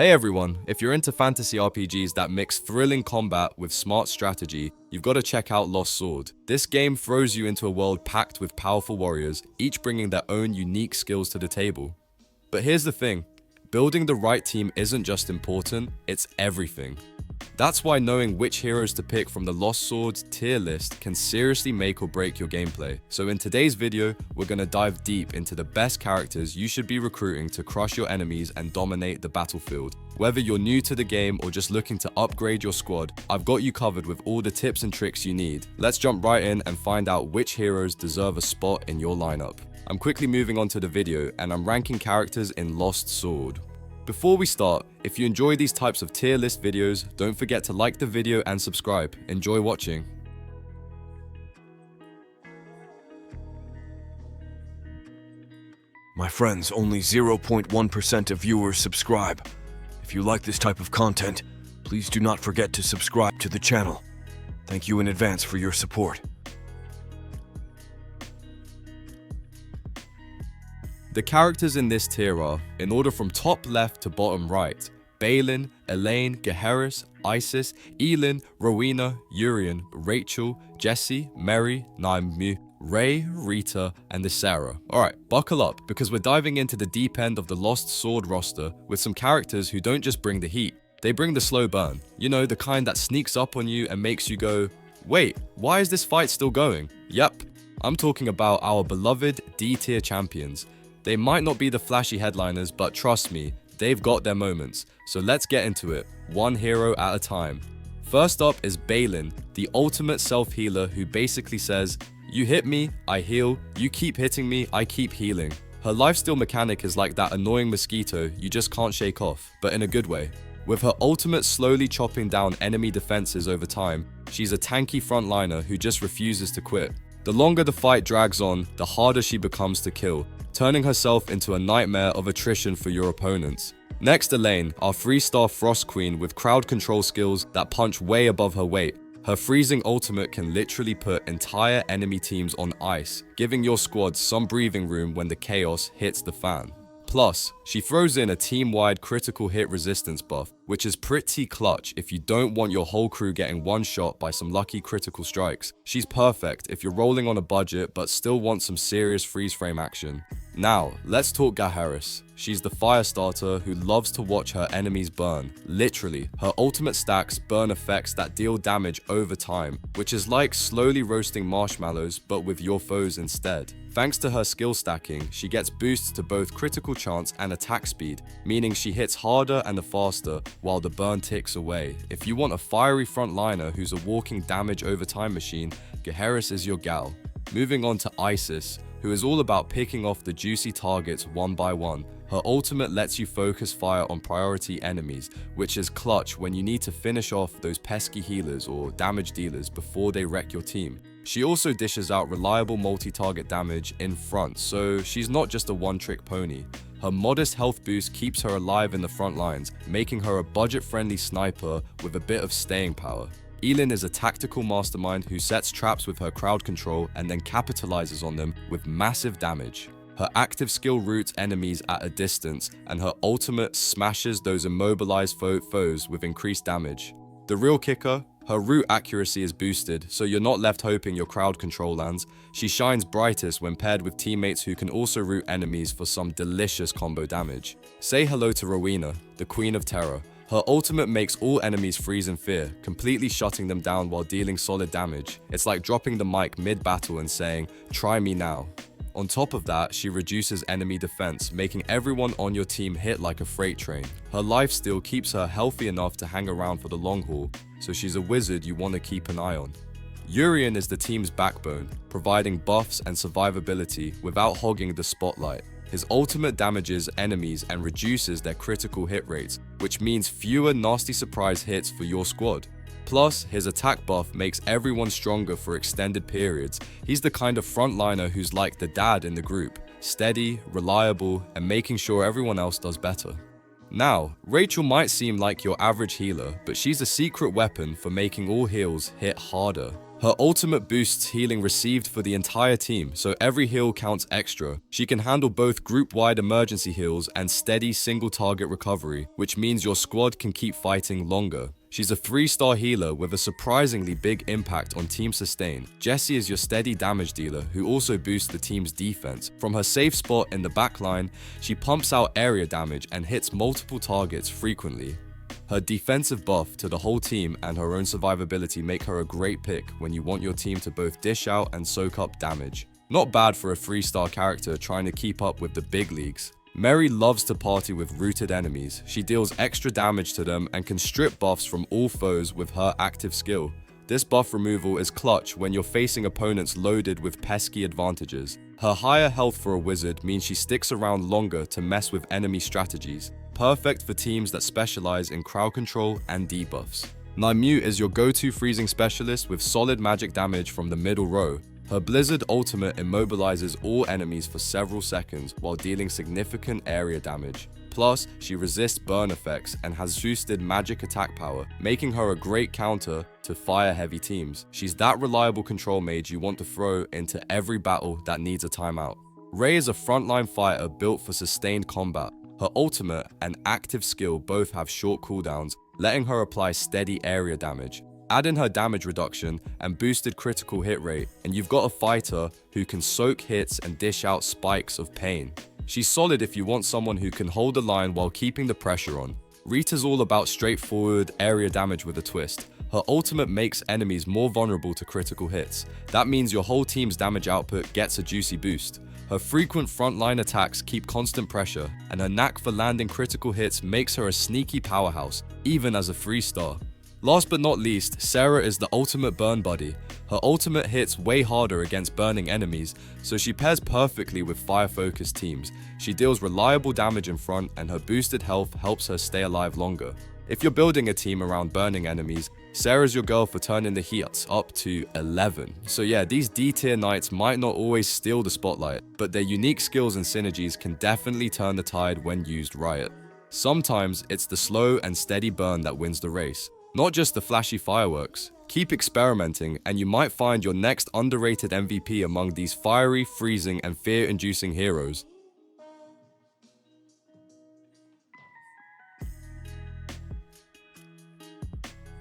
Hey everyone, if you're into fantasy RPGs that mix thrilling combat with smart strategy, you've got to check out Lost Sword. This game throws you into a world packed with powerful warriors, each bringing their own unique skills to the table. But here's the thing, building the right team isn't just important, it's everything. That's why knowing which heroes to pick from the Lost Swords tier list can seriously make or break your gameplay. So in today's video, we're going to dive deep into the best characters you should be recruiting to crush your enemies and dominate the battlefield. Whether you're new to the game or just looking to upgrade your squad, I've got you covered with all the tips and tricks you need. Let's jump right in and find out which heroes deserve a spot in your lineup. I'm quickly moving on to the video and I'm ranking characters in Lost Sword. Before we start, if you enjoy these types of tier list videos, don't forget to like the video and subscribe. Enjoy watching. My friends, only 0.1% of viewers subscribe. If you like this type of content, please do not forget to subscribe to the channel. Thank you in advance for your support. The characters in this tier are, in order from top left to bottom right, Balin, Elaine, Geharis, Isis, Elin, Rowena, Urian, Rachel, Jessie, Mary, Naomi, Ray, Rita, and Ysera. Alright, buckle up, because we're diving into the deep end of the Lost Sword roster with some characters who don't just bring the heat, they bring the slow burn. You know, the kind that sneaks up on you and makes you go, wait, why is this fight still going? Yep, I'm talking about our beloved D-tier champions. They might not be the flashy headliners, but trust me, they've got their moments. So let's get into it, one hero at a time. First up is Balin, the ultimate self-healer who basically says, you hit me, I heal, you keep hitting me, I keep healing. Her lifesteal mechanic is like that annoying mosquito you just can't shake off, but in a good way. With her ultimate slowly chopping down enemy defenses over time, she's a tanky frontliner who just refuses to quit. The longer the fight drags on, the harder she becomes to kill, turning herself into a nightmare of attrition for your opponents. Next, Elaine, our 3-star Frost Queen with crowd control skills that punch way above her weight. Her freezing ultimate can literally put entire enemy teams on ice, giving your squad some breathing room when the chaos hits the fan. Plus, she throws in a team-wide critical hit resistance buff, which is pretty clutch if you don't want your whole crew getting one shot by some lucky critical strikes. She's perfect if you're rolling on a budget but still want some serious freeze frame action. Now, let's talk Geharis. She's the fire starter who loves to watch her enemies burn. Literally, her ultimate stacks burn effects that deal damage over time, which is like slowly roasting marshmallows but with your foes instead. Thanks to her skill stacking, she gets boosts to both critical chance and attack speed, meaning she hits harder and faster while the burn ticks away. If you want a fiery frontliner who's a walking damage over time machine, Geharis is your gal. Moving on to Isis, who is all about picking off the juicy targets one by one. Her ultimate lets you focus fire on priority enemies, which is clutch when you need to finish off those pesky healers or damage dealers before they wreck your team. She also dishes out reliable multi-target damage in front, so she's not just a one-trick pony. Her modest health boost keeps her alive in the front lines, making her a budget-friendly sniper with a bit of staying power. Elin is a tactical mastermind who sets traps with her crowd control and then capitalizes on them with massive damage. Her active skill roots enemies at a distance, and her ultimate smashes those immobilized foes with increased damage. The real kicker? Her root accuracy is boosted, so you're not left hoping your crowd control lands. She shines brightest when paired with teammates who can also root enemies for some delicious combo damage. Say hello to Rowena, the Queen of Terror. Her ultimate makes all enemies freeze in fear, completely shutting them down while dealing solid damage. It's like dropping the mic mid-battle and saying, "Try me now." On top of that, she reduces enemy defense, making everyone on your team hit like a freight train. Her lifesteal keeps her healthy enough to hang around for the long haul, so she's a wizard you want to keep an eye on. Urian is the team's backbone, providing buffs and survivability without hogging the spotlight. His ultimate damages enemies and reduces their critical hit rates, which means fewer nasty surprise hits for your squad. Plus, his attack buff makes everyone stronger for extended periods. He's the kind of frontliner who's like the dad in the group, steady, reliable, and making sure everyone else does better. Now, Rachel might seem like your average healer, but she's a secret weapon for making all heals hit harder. Her ultimate boosts healing received for the entire team, so every heal counts extra. She can handle both group-wide emergency heals and steady single-target recovery, which means your squad can keep fighting longer. She's a 3-star healer with a surprisingly big impact on team sustain. Jessie is your steady damage dealer who also boosts the team's defense. From her safe spot in the backline, she pumps out area damage and hits multiple targets frequently. Her defensive buff to the whole team and her own survivability make her a great pick when you want your team to both dish out and soak up damage. Not bad for a 3-star character trying to keep up with the big leagues. Mary loves to party with rooted enemies. She deals extra damage to them and can strip buffs from all foes with her active skill. This buff removal is clutch when you're facing opponents loaded with pesky advantages. Her higher health for a wizard means she sticks around longer to mess with enemy strategies. Perfect for teams that specialize in crowd control and debuffs. Nymue is your go-to freezing specialist with solid magic damage from the middle row. Her Blizzard ultimate immobilizes all enemies for several seconds while dealing significant area damage. Plus, she resists burn effects and has boosted magic attack power, making her a great counter to fire-heavy teams. She's that reliable control mage you want to throw into every battle that needs a timeout. Ray is a frontline fighter built for sustained combat. Her ultimate and active skill both have short cooldowns, letting her apply steady area damage. Add in her damage reduction and boosted critical hit rate, and you've got a fighter who can soak hits and dish out spikes of pain. She's solid if you want someone who can hold the line while keeping the pressure on. Rita's all about straightforward area damage with a twist. Her ultimate makes enemies more vulnerable to critical hits. That means your whole team's damage output gets a juicy boost. Her frequent frontline attacks keep constant pressure, and her knack for landing critical hits makes her a sneaky powerhouse, even as a 3-star. Last but not least, Sarah is the ultimate burn buddy. Her ultimate hits way harder against burning enemies, so she pairs perfectly with fire-focused teams. She deals reliable damage in front, and her boosted health helps her stay alive longer. If you're building a team around burning enemies, Sarah's your girl for turning the heats up to 11. So yeah, these D-tier knights might not always steal the spotlight, but their unique skills and synergies can definitely turn the tide when used right. Sometimes it's the slow and steady burn that wins the race, not just the flashy fireworks. Keep experimenting and you might find your next underrated MVP among these fiery, freezing, and fear-inducing heroes.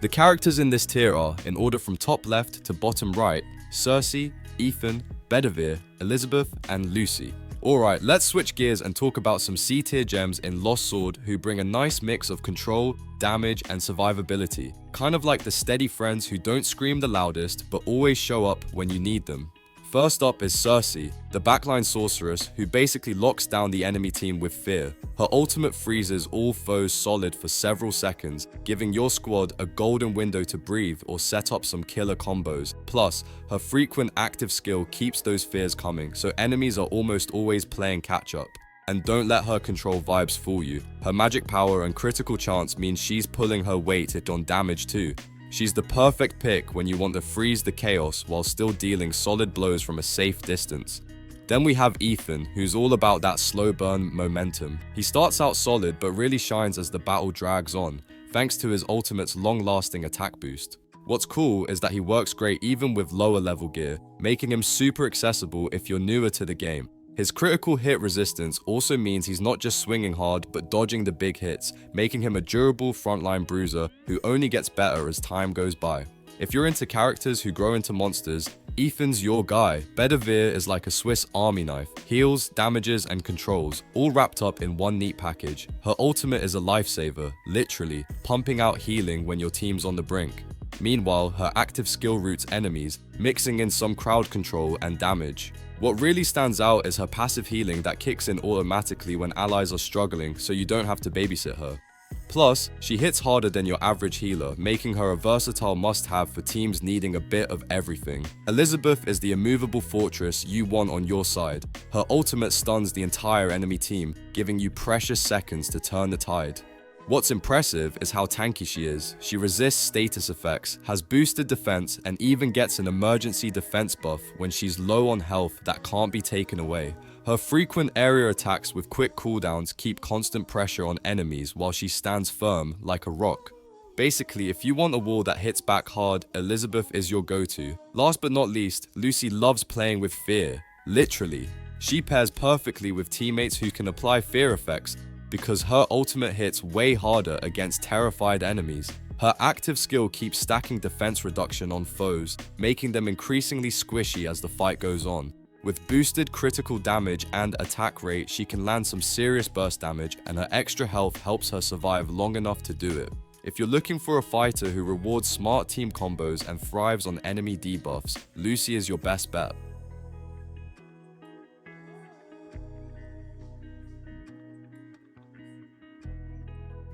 The characters in this tier are, in order from top left to bottom right, Cersei, Ethan, Bedivere, Elizabeth, and Lucy. Alright, let's switch gears and talk about some C-tier gems in Lost Sword who bring a nice mix of control, damage, and survivability. Kind of like the steady friends who don't scream the loudest but always show up when you need them. First up is Cersei, the backline sorceress who basically locks down the enemy team with fear. Her ultimate freezes all foes solid for several seconds, giving your squad a golden window to breathe or set up some killer combos. Plus, her frequent active skill keeps those fears coming, so enemies are almost always playing catch up. And don't let her control vibes fool you. Her magic power and critical chance means she's pulling her weight on damage too. She's the perfect pick when you want to freeze the chaos while still dealing solid blows from a safe distance. Then we have Ethan, who's all about that slow burn momentum. He starts out solid but really shines as the battle drags on, thanks to his ultimate's long-lasting attack boost. What's cool is that he works great even with lower level gear, making him super accessible if you're newer to the game. His critical hit resistance also means he's not just swinging hard but dodging the big hits, making him a durable frontline bruiser who only gets better as time goes by. If you're into characters who grow into monsters, Ethan's your guy. Bedivere is like a Swiss army knife, heals, damages, and controls, all wrapped up in one neat package. Her ultimate is a lifesaver, literally, pumping out healing when your team's on the brink. Meanwhile, her active skill roots enemies, mixing in some crowd control and damage. What really stands out is her passive healing that kicks in automatically when allies are struggling, so you don't have to babysit her. Plus, she hits harder than your average healer, making her a versatile must-have for teams needing a bit of everything. Elizabeth is the immovable fortress you want on your side. Her ultimate stuns the entire enemy team, giving you precious seconds to turn the tide. What's impressive is how tanky she is. She resists status effects, has boosted defense, and even gets an emergency defense buff when she's low on health that can't be taken away. Her frequent area attacks with quick cooldowns keep constant pressure on enemies while she stands firm like a rock. Basically, if you want a wall that hits back hard, Elizabeth is your go-to. Last but not least, Lucy loves playing with fear. Literally. She pairs perfectly with teammates who can apply fear effects because her ultimate hits way harder against terrified enemies. Her active skill keeps stacking defense reduction on foes, making them increasingly squishy as the fight goes on. With boosted critical damage and attack rate, she can land some serious burst damage, and her extra health helps her survive long enough to do it. If you're looking for a fighter who rewards smart team combos and thrives on enemy debuffs, Lucy is your best bet.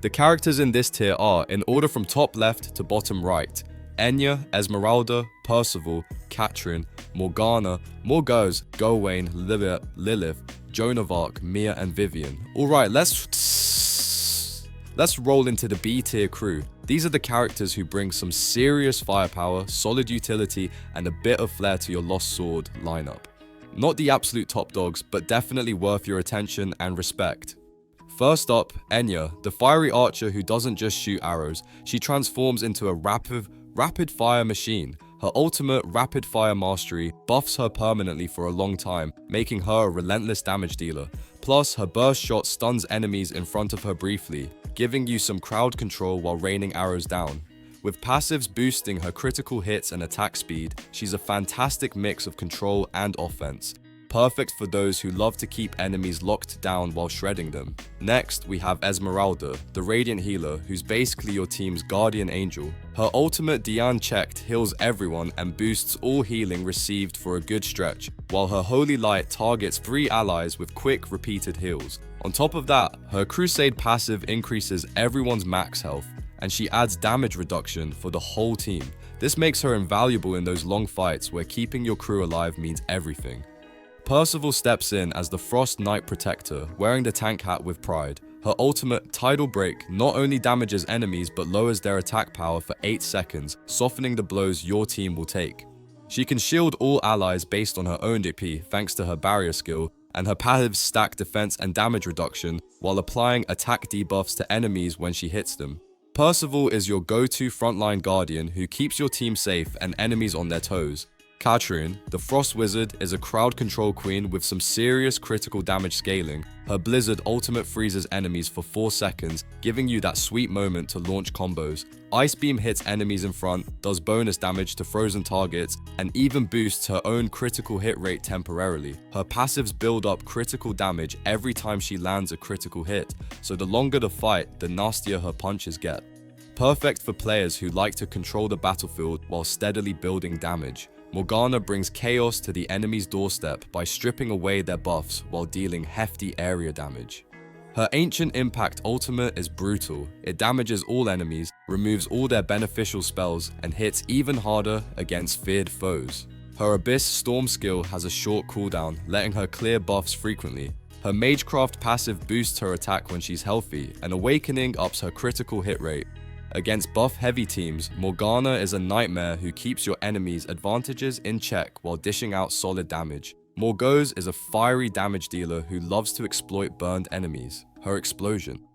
The characters in this tier are, in order from top left to bottom right: Enya, Esmeralda, Percival, Catherine, Morgana, Morgause, Gawain, Lilith, Joan of Arc, Mia, and Vivian. Alright, let's roll into the B tier crew. These are the characters who bring some serious firepower, solid utility, and a bit of flair to your Lost Sword lineup. Not the absolute top dogs, but definitely worth your attention and respect. First up, Enya, the fiery archer who doesn't just shoot arrows, she transforms into a rapid fire machine. Her ultimate rapid fire mastery buffs her permanently for a long time, making her a relentless damage dealer. Plus, her burst shot stuns enemies in front of her briefly, giving you some crowd control while raining arrows down. With passives boosting her critical hits and attack speed, she's a fantastic mix of control and offense. Perfect for those who love to keep enemies locked down while shredding them. Next, we have Esmeralda, the Radiant Healer, who's basically your team's guardian angel. Her ultimate Diane checked heals everyone and boosts all healing received for a good stretch, while her Holy Light targets 3 allies with quick repeated heals. On top of that, her Crusade passive increases everyone's max health, and she adds damage reduction for the whole team. This makes her invaluable in those long fights where keeping your crew alive means everything. Percival steps in as the Frost Knight Protector, wearing the tank hat with pride. Her ultimate, Tidal Break, not only damages enemies but lowers their attack power for 8 seconds, softening the blows your team will take. She can shield all allies based on her own DP thanks to her barrier skill, and her passives stack defense and damage reduction while applying attack debuffs to enemies when she hits them. Percival is your go-to frontline guardian who keeps your team safe and enemies on their toes. Catherine, the Frost Wizard, is a crowd control queen with some serious critical damage scaling. Her Blizzard ultimate freezes enemies for 4 seconds, giving you that sweet moment to launch combos. Ice Beam hits enemies in front, does bonus damage to frozen targets, and even boosts her own critical hit rate temporarily. Her passives build up critical damage every time she lands a critical hit, so the longer the fight, the nastier her punches get. Perfect for players who like to control the battlefield while steadily building damage. Morgana brings chaos to the enemy's doorstep by stripping away their buffs while dealing hefty area damage. Her Ancient Impact ultimate is brutal. It damages all enemies, removes all their beneficial spells, and hits even harder against feared foes. Her Abyss Storm skill has a short cooldown, letting her clear buffs frequently. Her Magecraft passive boosts her attack when she's healthy, and Awakening ups her critical hit rate. Against buff-heavy teams, Morgana is a nightmare who keeps your enemies' advantages in check while dishing out solid damage. Morgause is a fiery damage dealer who loves to exploit burned enemies. Her Explosion,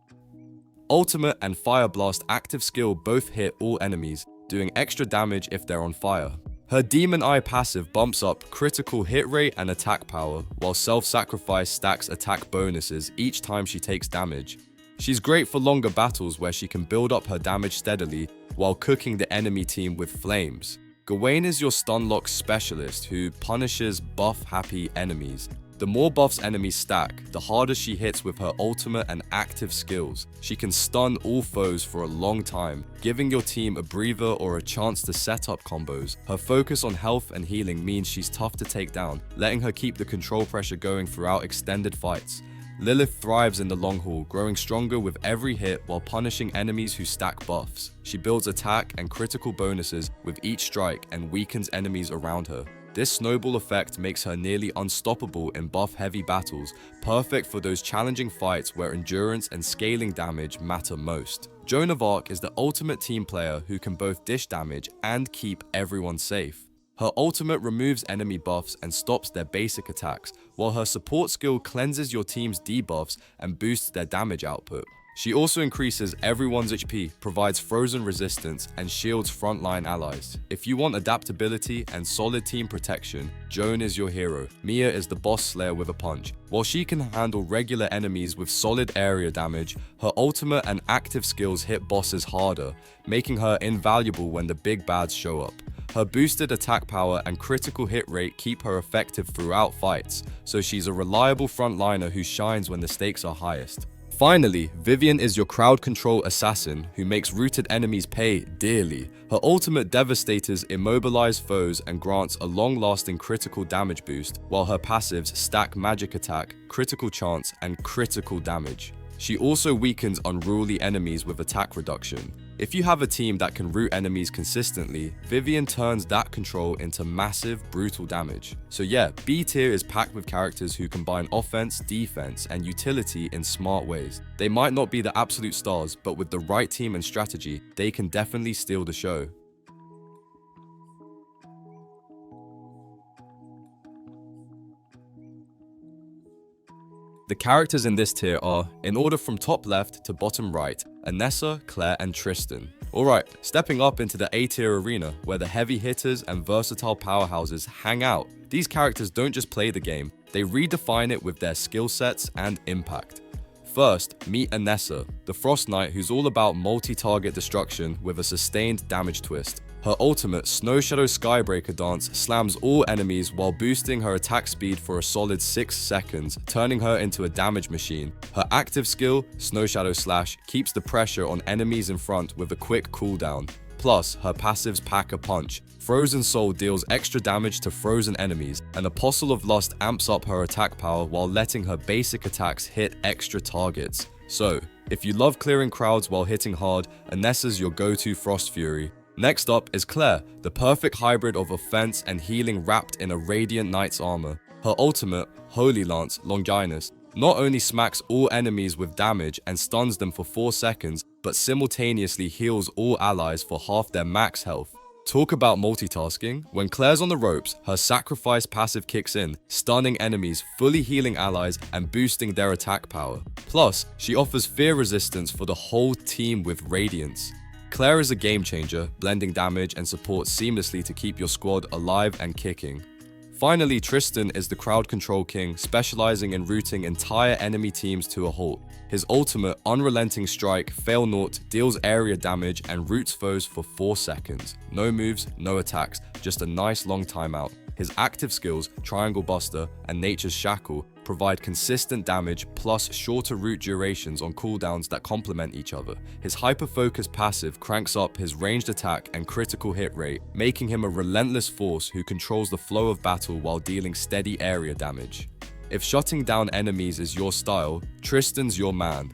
Ultimate, and Fire Blast active skill both hit all enemies, doing extra damage if they're on fire. Her Demon Eye passive bumps up critical hit rate and attack power, while Self-Sacrifice stacks attack bonuses each time she takes damage. She's great for longer battles where she can build up her damage steadily while cooking the enemy team with flames. Gawain is your stun lock specialist who punishes buff-happy enemies. The more buffs enemies stack, the harder she hits with her ultimate and active skills. She can stun all foes for a long time, giving your team a breather or a chance to set up combos. Her focus on health and healing means she's tough to take down, letting her keep the control pressure going throughout extended fights. Lilith thrives in the long haul, growing stronger with every hit while punishing enemies who stack buffs. She builds attack and critical bonuses with each strike and weakens enemies around her. This snowball effect makes her nearly unstoppable in buff-heavy battles, perfect for those challenging fights where endurance and scaling damage matter most. Joan of Arc is the ultimate team player who can both dish damage and keep everyone safe. Her ultimate removes enemy buffs and stops their basic attacks, while her support skill cleanses your team's debuffs and boosts their damage output. She also increases everyone's HP, provides frozen resistance, and shields frontline allies. If you want adaptability and solid team protection, Joan is your hero. Mia is the boss slayer with a punch. While she can handle regular enemies with solid area damage, her ultimate and active skills hit bosses harder, making her invaluable when the big bads show up. Her boosted attack power and critical hit rate keep her effective throughout fights, so she's a reliable frontliner who shines when the stakes are highest. Finally, Vivian is your crowd control assassin who makes rooted enemies pay dearly. Her ultimate devastators immobilize foes and grants a long-lasting critical damage boost, while her passives stack magic attack, critical chance, and critical damage. She also weakens unruly enemies with attack reduction. If you have a team that can root enemies consistently, Vivian turns that control into massive, brutal damage. So yeah, B tier is packed with characters who combine offense, defense, and utility in smart ways. They might not be the absolute stars, but with the right team and strategy, they can definitely steal the show. The characters in this tier are, in order from top left to bottom right, Anessa, Claire, and Tristan. Alright, stepping up into the A tier arena, where the heavy hitters and versatile powerhouses hang out. These characters don't just play the game, they redefine it with their skill sets and impact. First, meet Anessa, the Frost Knight who's all about multi-target destruction with a sustained damage twist. Her ultimate Snow Shadow Skybreaker dance slams all enemies while boosting her attack speed for a solid 6 seconds, turning her into a damage machine. Her active skill, Snow Shadow Slash, keeps the pressure on enemies in front with a quick cooldown. Plus, her passives pack a punch. Frozen Soul deals extra damage to frozen enemies, and Apostle of Lust amps up her attack power while letting her basic attacks hit extra targets. So, if you love clearing crowds while hitting hard, Anessa's your go-to Frost Fury. Next up is Claire, the perfect hybrid of offense and healing wrapped in a Radiant Knight's armor. Her ultimate, Holy Lance, Longinus, not only smacks all enemies with damage and stuns them for 4 seconds, but simultaneously heals all allies for half their max health. Talk about multitasking. When Claire's on the ropes, her sacrifice passive kicks in, stunning enemies, fully healing allies, and boosting their attack power. Plus, she offers fear resistance for the whole team with Radiance. Claire is a game changer, blending damage and support seamlessly to keep your squad alive and kicking. Finally, Tristan is the crowd control king, specializing in rooting entire enemy teams to a halt. His ultimate, unrelenting strike, Fail Naught, deals area damage and roots foes for 4 seconds. No moves, no attacks, just a nice long timeout. His active skills, Triangle Buster and Nature's Shackle, provide consistent damage plus shorter root durations on cooldowns that complement each other. His hyper-focus passive cranks up his ranged attack and critical hit rate, making him a relentless force who controls the flow of battle while dealing steady area damage. If shutting down enemies is your style, Tristan's your man.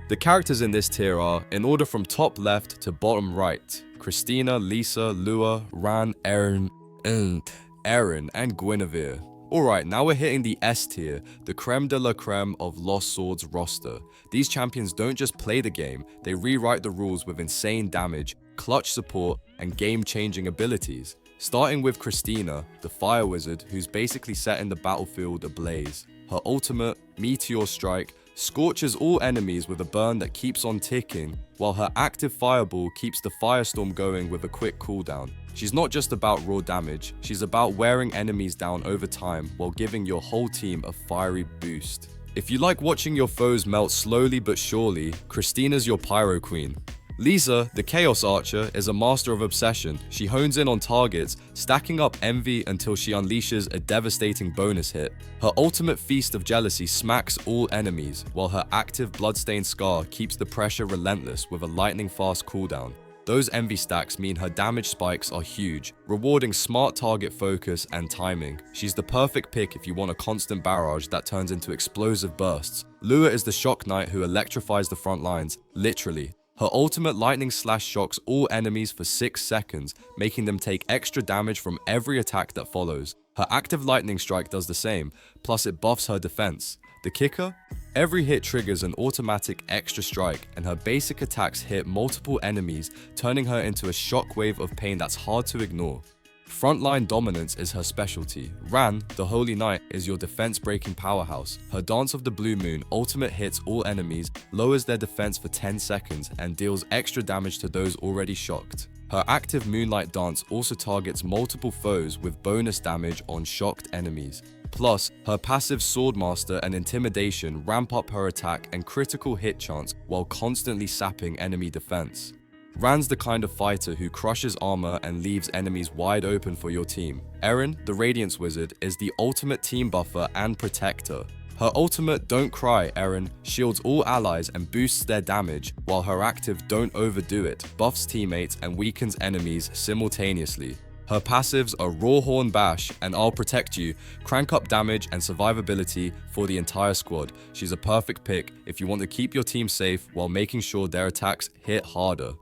The characters in this tier are, in order from top left to bottom right, Christina, Lisa, Lua, Ran, Eren, and Guinevere. Alright, now we're hitting the S tier, the creme de la creme of Lost Swords roster. These champions don't just play the game, they rewrite the rules with insane damage, clutch support, and game-changing abilities. Starting with Christina, the Fire Wizard, who's basically setting the battlefield ablaze. Her ultimate, Meteor Strike, scorches all enemies with a burn that keeps on ticking, while her active Fireball keeps the Firestorm going with a quick cooldown. She's not just about raw damage, she's about wearing enemies down over time while giving your whole team a fiery boost. If you like watching your foes melt slowly but surely, Christina's your Pyro Queen. Lisa, the Chaos Archer, is a master of obsession. She hones in on targets, stacking up envy until she unleashes a devastating bonus hit. Her ultimate Feast of Jealousy smacks all enemies, while her active Bloodstained Scar keeps the pressure relentless with a lightning-fast cooldown. Those envy stacks mean her damage spikes are huge, rewarding smart target focus and timing. She's the perfect pick if you want a constant barrage that turns into explosive bursts. Lua is the Shock Knight who electrifies the front lines, literally. Her ultimate lightning slash shocks all enemies for 6 seconds, making them take extra damage from every attack that follows. Her active lightning strike does the same, plus it buffs her defense. The kicker? Every hit triggers an automatic extra strike, and her basic attacks hit multiple enemies, turning her into a shockwave of pain that's hard to ignore. Frontline dominance is her specialty. Ran, the Holy Knight, is your defense-breaking powerhouse. Her Dance of the Blue Moon ultimate hits all enemies, lowers their defense for 10 seconds, and deals extra damage to those already shocked. Her active Moonlight Dance also targets multiple foes with bonus damage on shocked enemies. Plus, her passive Swordmaster and Intimidation ramp up her attack and critical hit chance while constantly sapping enemy defense. Ran's the kind of fighter who crushes armor and leaves enemies wide open for your team. Erin, the Radiance Wizard, is the ultimate team buffer and protector. Her ultimate Don't Cry, Erin, shields all allies and boosts their damage, while her active Don't Overdo It buffs teammates and weakens enemies simultaneously. Her passives are Raw Horn Bash and I'll Protect You, crank up damage and survivability for the entire squad. She's a perfect pick if you want to keep your team safe while making sure their attacks hit harder.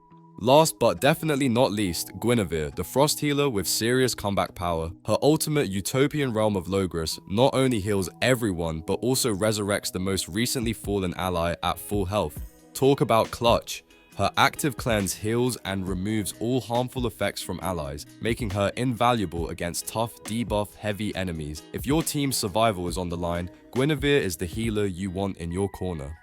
Last but definitely not least, Guinevere, the Frost healer with serious comeback power. Her ultimate Utopian Realm of Logris not only heals everyone but also resurrects the most recently fallen ally at full health. Talk about clutch. Her active cleanse heals and removes all harmful effects from allies, making her invaluable against tough debuff heavy enemies. If your team's survival is on the line, Guinevere is the healer you want in your corner.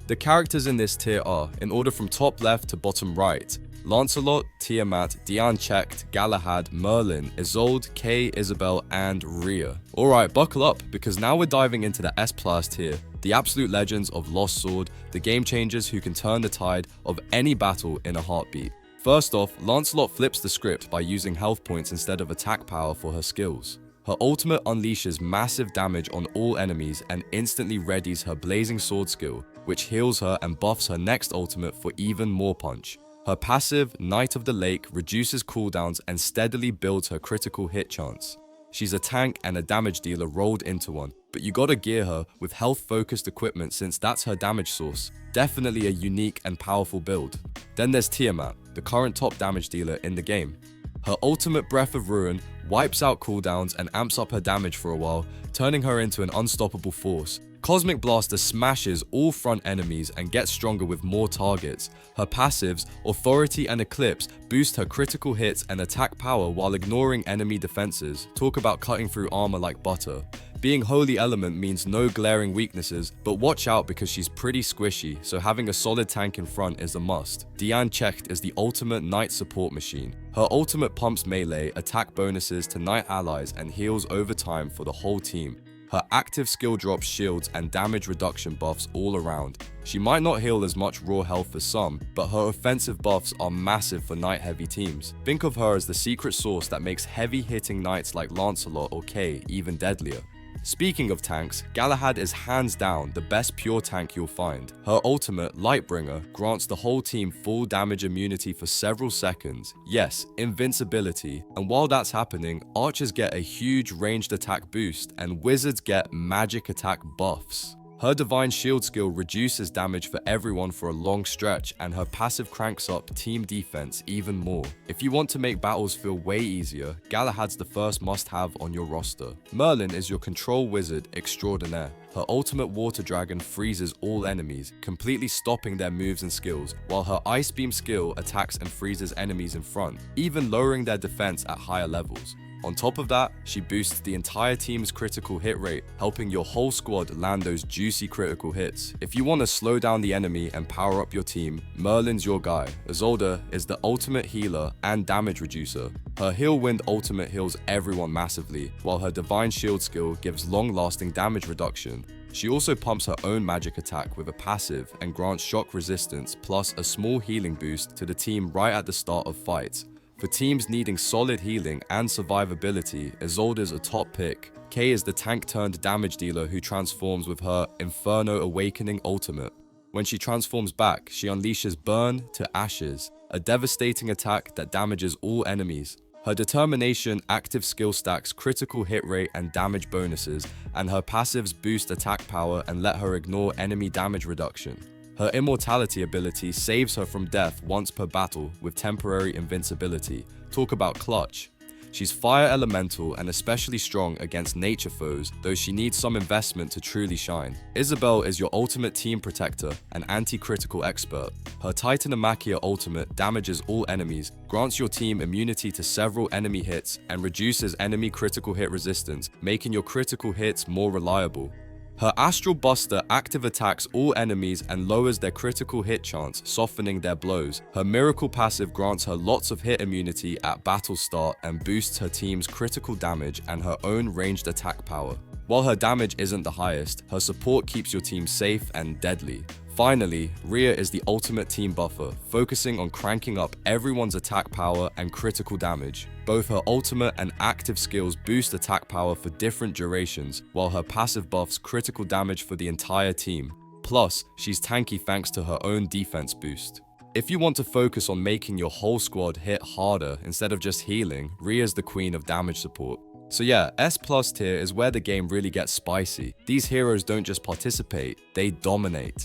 The characters in this tier are, in order from top left to bottom right, Lancelot, Tiamat, Diane Checht, Galahad, Merlin, Isolde, Kay, Isabel, and Rhea. Alright, buckle up, because now we're diving into the S+ tier, the absolute legends of Lost Sword, the game changers who can turn the tide of any battle in a heartbeat. First off, Lancelot flips the script by using health points instead of attack power for her skills. Her ultimate unleashes massive damage on all enemies and instantly readies her blazing sword skill, which heals her and buffs her next ultimate for even more punch. Her passive, Knight of the Lake, reduces cooldowns and steadily builds her critical hit chance. She's a tank and a damage dealer rolled into one, but you gotta gear her with health-focused equipment since that's her damage source. Definitely a unique and powerful build. Then there's Tiamat, the current top damage dealer in the game. Her ultimate Breath of Ruin wipes out cooldowns and amps up her damage for a while, turning her into an unstoppable force. Cosmic Blaster smashes all front enemies and gets stronger with more targets. Her passives, Authority and Eclipse, boost her critical hits and attack power while ignoring enemy defenses. Talk about cutting through armor like butter. Being Holy Element means no glaring weaknesses, but watch out because she's pretty squishy, so having a solid tank in front is a must. Diane Checht is the ultimate Knight support machine. Her ultimate pumps melee, attack bonuses to Knight allies, and heals over time for the whole team. Her active skill drops shields and damage reduction buffs all around. She might not heal as much raw health as some, but her offensive buffs are massive for Knight heavy teams. Think of her as the secret sauce that makes heavy hitting Knights like Lancelot or Kay even deadlier. Speaking of tanks, Galahad is hands down the best pure tank you'll find. Her ultimate, Lightbringer, grants the whole team full damage immunity for several seconds. Yes, invincibility. And while that's happening, archers get a huge ranged attack boost and wizards get magic attack buffs. Her Divine Shield skill reduces damage for everyone for a long stretch, and her passive cranks up team defense even more. If you want to make battles feel way easier, Galahad's the first must-have on your roster. Merlin is your control wizard extraordinaire. Her ultimate Water Dragon freezes all enemies, completely stopping their moves and skills, while her Ice Beam skill attacks and freezes enemies in front, even lowering their defense at higher levels. On top of that, she boosts the entire team's critical hit rate, helping your whole squad land those juicy critical hits. If you want to slow down the enemy and power up your team, Merlin's your guy. Isolde is the ultimate healer and damage reducer. Her Heal Wind ultimate heals everyone massively, while her Divine Shield skill gives long-lasting damage reduction. She also pumps her own magic attack with a passive and grants shock resistance plus a small healing boost to the team right at the start of fights. For teams needing solid healing and survivability, Isolde is a top pick. Kay is the tank-turned damage dealer who transforms with her Inferno Awakening ultimate. When she transforms back, she unleashes Burn to Ashes, a devastating attack that damages all enemies. Her Determination active skill stacks critical hit rate and damage bonuses, and her passives boost attack power and let her ignore enemy damage reduction. Her Immortality ability saves her from death once per battle with temporary invincibility. Talk about clutch. She's fire elemental and especially strong against nature foes, though she needs some investment to truly shine. Isabel is your ultimate team protector and anti-critical expert. Her Titanomachia ultimate damages all enemies, grants your team immunity to several enemy hits, and reduces enemy critical hit resistance, making your critical hits more reliable. Her Astral Buster active attacks all enemies and lowers their critical hit chance, softening their blows. Her Miracle passive grants her lots of hit immunity at battle start and boosts her team's critical damage and her own ranged attack power. While her damage isn't the highest, her support keeps your team safe and deadly. Finally, Rhea is the ultimate team buffer, focusing on cranking up everyone's attack power and critical damage. Both her ultimate and active skills boost attack power for different durations, while her passive buffs critical damage for the entire team. Plus, she's tanky thanks to her own defense boost. If you want to focus on making your whole squad hit harder instead of just healing, Rhea's the queen of damage support. So yeah, S+ tier is where the game really gets spicy. These heroes don't just participate, they dominate.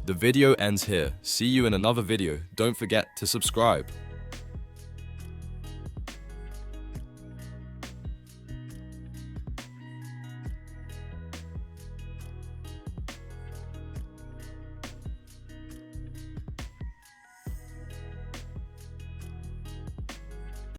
The video ends here. See you in another video. Don't forget to subscribe.